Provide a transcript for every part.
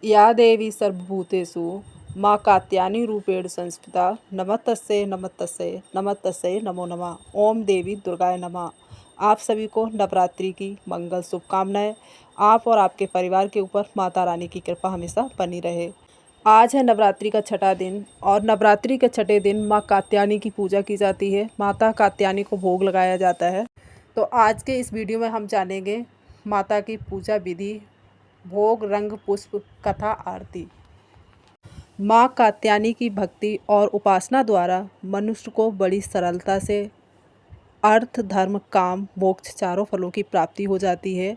या देवी सर्वभूतेषु माँ कात्यायनी रूपेण संस्थिता नमस्तस्यै नमस्तस्यै नमस्तस्यै नमो नमः। ओम देवी दुर्गाय नमः। आप सभी को नवरात्रि की मंगल शुभकामनाएं। आप और आपके परिवार के ऊपर माता रानी की कृपा हमेशा बनी रहे। आज है नवरात्रि का छठा दिन और नवरात्रि के छठे दिन माँ कात्यायनी की पूजा की जाती है। माता कात्यायनी को भोग लगाया जाता है। तो आज के इस वीडियो में हम जानेंगे माता की पूजा विधि, भोग, रंग, पुष्प, कथा, आरती। माँ कात्यायनी की भक्ति और उपासना द्वारा मनुष्य को बड़ी सरलता से अर्थ, धर्म, काम, मोक्ष चारों फलों की प्राप्ति हो जाती है।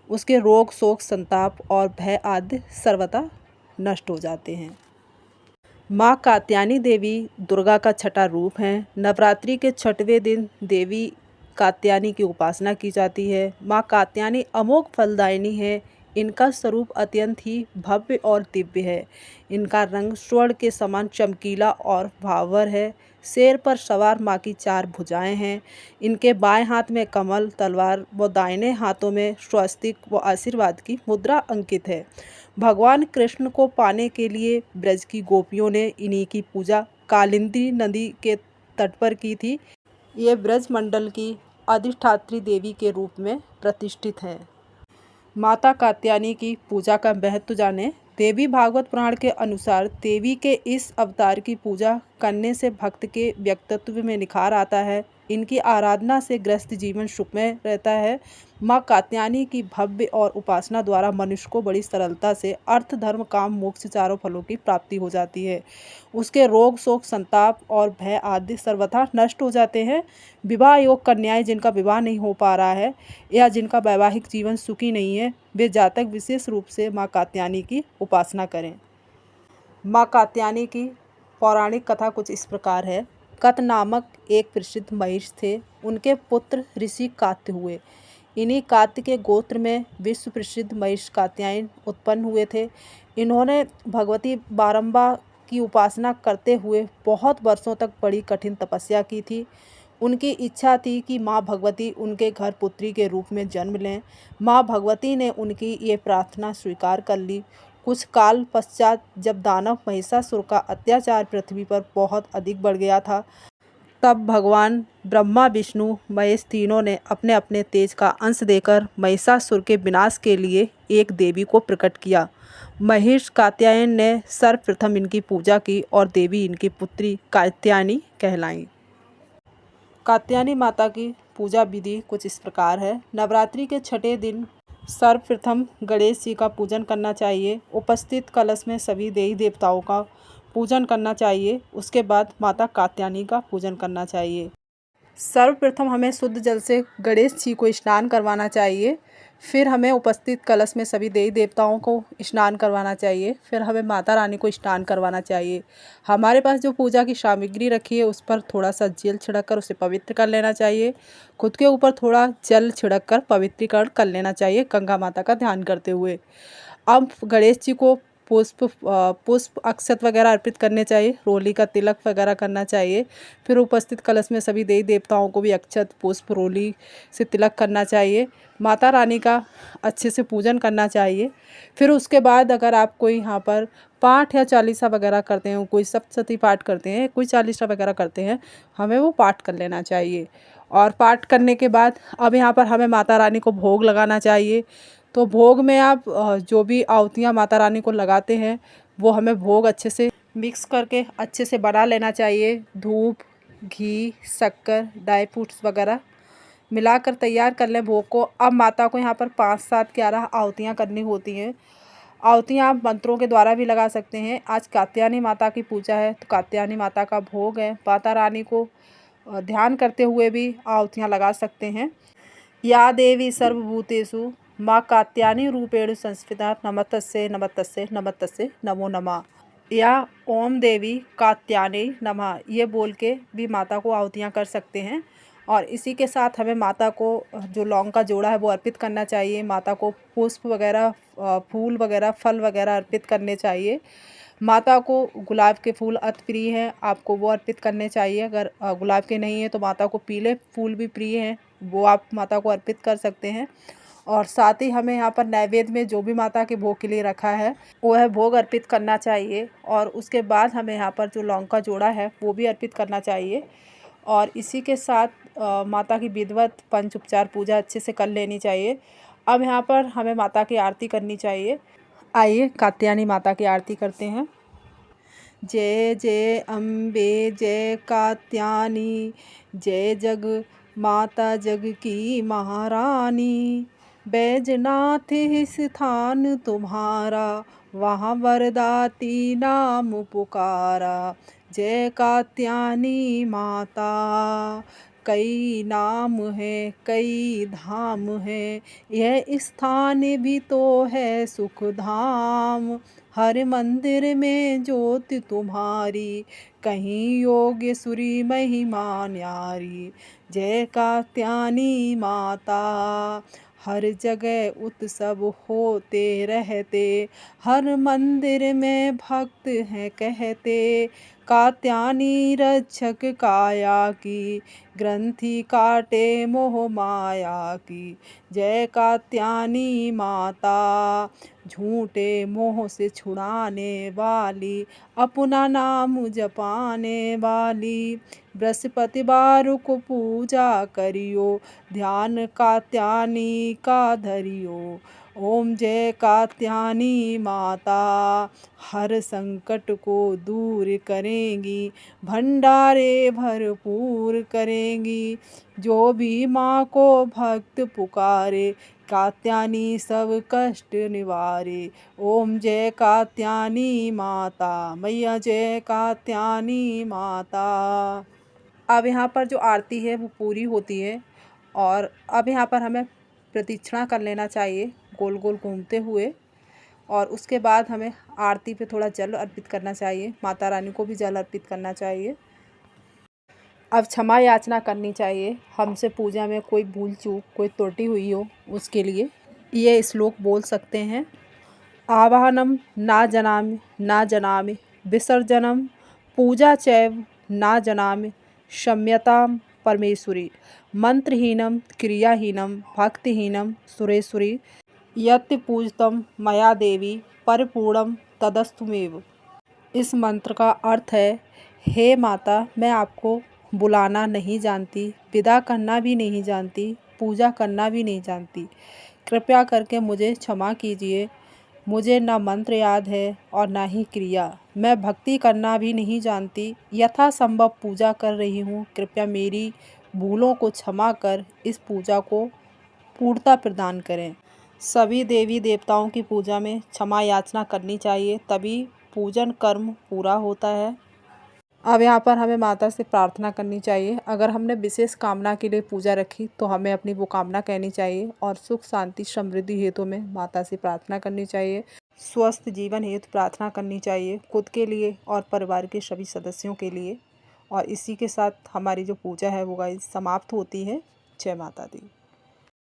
उसके रोग, शोक, संताप और भय आदि सर्वथा नष्ट हो जाते हैं। माँ कात्यायनी देवी दुर्गा का छठा रूप है। नवरात्रि के छठवें दिन देवी कात्यायनी की उपासना की जाती है। माँ कात्यायनी अमोघ फलदायिनी है। इनका स्वरूप अत्यंत ही भव्य और दिव्य है। इनका रंग स्वर्ण के समान चमकीला और भावर है। शेर पर सवार माँ की 4 भुजाएं हैं। इनके बाएं हाथ में कमल, तलवार व दाहिने हाथों में स्वस्तिक व आशीर्वाद की मुद्रा अंकित है। भगवान कृष्ण को पाने के लिए ब्रज की गोपियों ने इन्हीं की पूजा कालिंदी नदी के तट पर की थी। ये ब्रज मंडल की अधिष्ठात्री देवी के रूप में प्रतिष्ठित हैं। माता कात्यायनी की पूजा का महत्व जानें। देवी भागवत पुराण के अनुसार देवी के इस अवतार की पूजा करने से भक्त के व्यक्तित्व में निखार आता है। इनकी आराधना से ग्रस्त जीवन सुखमय रहता है। माँ कात्यायनी की भव्य और उपासना द्वारा मनुष्य को बड़ी सरलता से अर्थ, धर्म, काम, मोक्ष चारों फलों की प्राप्ति हो जाती है। उसके रोग, शोक, संताप और भय आदि सर्वथा नष्ट हो जाते हैं। विवाह योग कन्याएं जिनका विवाह नहीं हो पा रहा है या जिनका वैवाहिक जीवन सुखी नहीं है, वे जातक विशेष रूप से माँ कात्यायनी की उपासना करें। माँ कात्यायनी की पौराणिक कथा कुछ इस प्रकार है। कत नामक एक प्रसिद्ध महिष थे। उनके पुत्र ऋषि कात्य हुए। इन्हीं कात्य के गोत्र में विश्व प्रसिद्ध महिष कात्यायन उत्पन्न हुए थे। इन्होंने भगवती बारंबा की उपासना करते हुए बहुत वर्षों तक बड़ी कठिन तपस्या की थी। उनकी इच्छा थी कि माँ भगवती उनके घर पुत्री के रूप में जन्म लें। माँ भगवती ने उनकी ये प्रार्थना स्वीकार कर ली। कुछ काल पश्चात जब दानव महिषासुर का अत्याचार पृथ्वी पर बहुत अधिक बढ़ गया था, तब भगवान ब्रह्मा, विष्णु, महेश तीनों ने अपने अपने तेज का अंश देकर महिषासुर के विनाश के लिए एक देवी को प्रकट किया। महिष कात्यायन ने सर्वप्रथम इनकी पूजा की और देवी इनकी पुत्री कात्यायनी कहलाईं। कात्यायनी माता की पूजा विधि कुछ इस प्रकार है। नवरात्रि के छठे दिन सर्वप्रथम गणेश जी का पूजन करना चाहिए। उपस्थित कलश में सभी देवी देवताओं का पूजन करना चाहिए। उसके बाद माता कात्यायनी का पूजन करना चाहिए। सर्वप्रथम हमें शुद्ध जल से गणेश जी को स्नान करवाना चाहिए। फिर हमें उपस्थित कलश में सभी देवी देवताओं को स्नान करवाना चाहिए। फिर हमें माता रानी को स्नान करवाना चाहिए। हमारे पास जो पूजा की सामग्री रखी है उस पर थोड़ा सा जल छिड़क कर उसे पवित्र कर लेना चाहिए। खुद के ऊपर थोड़ा जल छिड़क कर पवित्रीकरण कर लेना चाहिए गंगा माता का ध्यान करते हुए। अब गणेश जी को पुष्प अक्षत वगैरह अर्पित करने चाहिए। रोली का तिलक वगैरह करना चाहिए। फिर उपस्थित कलश में सभी देवी देवताओं को भी अक्षत, पुष्प, रोली से तिलक करना चाहिए। माता रानी का अच्छे से पूजन करना चाहिए। फिर उसके बाद अगर आप कोई यहाँ पर पाठ या चालीसा वगैरह करते हैं, कोई सप्तशती पाठ करते हैं, कोई चालीसा वगैरह करते हैं, हमें वो पाठ कर लेना चाहिए। और पाठ करने के बाद अब यहाँ पर हमें माता रानी को भोग लगाना चाहिए। तो भोग में आप जो भी आहुतियाँ माता रानी को लगाते हैं वो हमें भोग अच्छे से मिक्स करके अच्छे से बना लेना चाहिए। धूप, घी, शक्कर, ड्राई फ्रूट्स वगैरह मिलाकर तैयार कर लें भोग को। अब माता को यहाँ पर 5, 7, 11 आहुतियाँ करनी होती हैं। आहुतियाँ आप मंत्रों के द्वारा भी लगा सकते हैं। आज कात्यायनी माता की पूजा है तो कात्यायनी माता का भोग है। माता रानी को ध्यान करते हुए भी आहुतियाँ लगा सकते हैं। या देवी सर्वभूतेषु माँ कात्यायनी रूपेण संस्थिता नमस्तस्यै नमस्तस्यै नमस्तस्यै नमो नमः। या ओम देवी कात्यायनी नमः ये बोल के भी माता को आहुतियाँ कर सकते हैं। और इसी के साथ हमें माता को जो लौंग का जोड़ा है वो अर्पित करना चाहिए। माता को पुष्प वगैरह, फूल वगैरह, फल वगैरह अर्पित करने चाहिए। माता को गुलाब के फूल अति प्रिय हैं, आपको वो अर्पित करने चाहिए। अगर गुलाब के नहीं है तो माता को पीले फूल भी प्रिय हैं, वो आप माता को अर्पित कर सकते हैं। और साथ ही हमें यहाँ पर नैवेद्य में जो भी माता के भोग के लिए रखा है वो है भोग अर्पित करना चाहिए। और उसके बाद हमें यहाँ पर जो लौंग का जोड़ा है वो भी अर्पित करना चाहिए। और इसी के साथ माता की विधिवत पंच उपचार पूजा अच्छे से कर लेनी चाहिए। अब यहाँ पर हमें माता की आरती करनी चाहिए। आइए कात्यायनी माता की आरती करते हैं। जय जय अम्बे जय कात्यायनी, जय जग माता जग की महारानी। बैजनाथ स्थान तुम्हारा, वहाँ वरदाती नाम पुकारा। जय कात्यायनी माता। कई नाम है कई धाम है, यह स्थान भी तो है सुख धाम। हर मंदिर में ज्योति तुम्हारी, कहीं योगेश्वरी महिमा न्यारी। जय कात्यायनी माता। हर जगह उत्सव होते रहते, हर मंदिर में भक्त हैं कहते। कात्यायनी रक्षक काया की, ग्रंथि काटे मोह माया की। जय कात्यायनी माता। झूठे मोह से छुड़ाने वाली, अपना नाम जपाने वाली। बृहस्पतिवार को पूजा करियो, ध्यान कात्यायनी का धरियो। ओम जय कात्यायनी माता। हर संकट को दूर करेंगी, भंडारे भरपूर करेंगी। जो भी माँ को भक्त पुकारे, कात्यायनी सब कष्ट निवारे। ओम जय कात्यायनी माता। मैया जय कात्यायनी माता। अब यहाँ पर जो आरती है वो पूरी होती है और अब यहाँ पर हमें प्रदक्षिणा कर लेना चाहिए गोल गोल घूमते हुए। और उसके बाद हमें आरती पे थोड़ा जल अर्पित करना चाहिए, माता रानी को भी जल अर्पित करना चाहिए। अब क्षमा याचना करनी चाहिए, हमसे पूजा में कोई भूल चूक कोई त्रुटि हुई हो उसके लिए ये श्लोक बोल सकते हैं। आवाहनम ना जनामि ना जनामि, विसर्जनम पूजा चैव ना जनामि, क्षम्यतां परमेश्वरी। मंत्रहीनम क्रियाहीनम भक्तिहीनम सुरेश्वरी, यत् पूजितं मया देवी परिपूर्णं तदस्तुमेव। इस मंत्र का अर्थ है, हे माता, मैं आपको बुलाना नहीं जानती, विदा करना भी नहीं जानती, पूजा करना भी नहीं जानती। कृपया करके मुझे क्षमा कीजिए। मुझे ना मंत्र याद है और ना ही क्रिया। मैं भक्ति करना भी नहीं जानती, यथासंभव पूजा कर रही हूँ। कृपया मेरी भूलों को क्षमा कर इस पूजा को पूर्णता प्रदान करें। सभी देवी देवताओं की पूजा में क्षमा याचना करनी चाहिए, तभी पूजन कर्म पूरा होता है। अब यहाँ पर हमें माता से प्रार्थना करनी चाहिए। अगर हमने विशेष कामना के लिए पूजा रखी तो हमें अपनी वो कामना कहनी चाहिए और सुख शांति समृद्धि हेतु में माता से प्रार्थना करनी चाहिए। स्वस्थ जीवन हेतु प्रार्थना करनी चाहिए, खुद के लिए और परिवार के सभी सदस्यों के लिए। और इसी के साथ हमारी जो पूजा है वो गाइस समाप्त होती है। जय माता दी।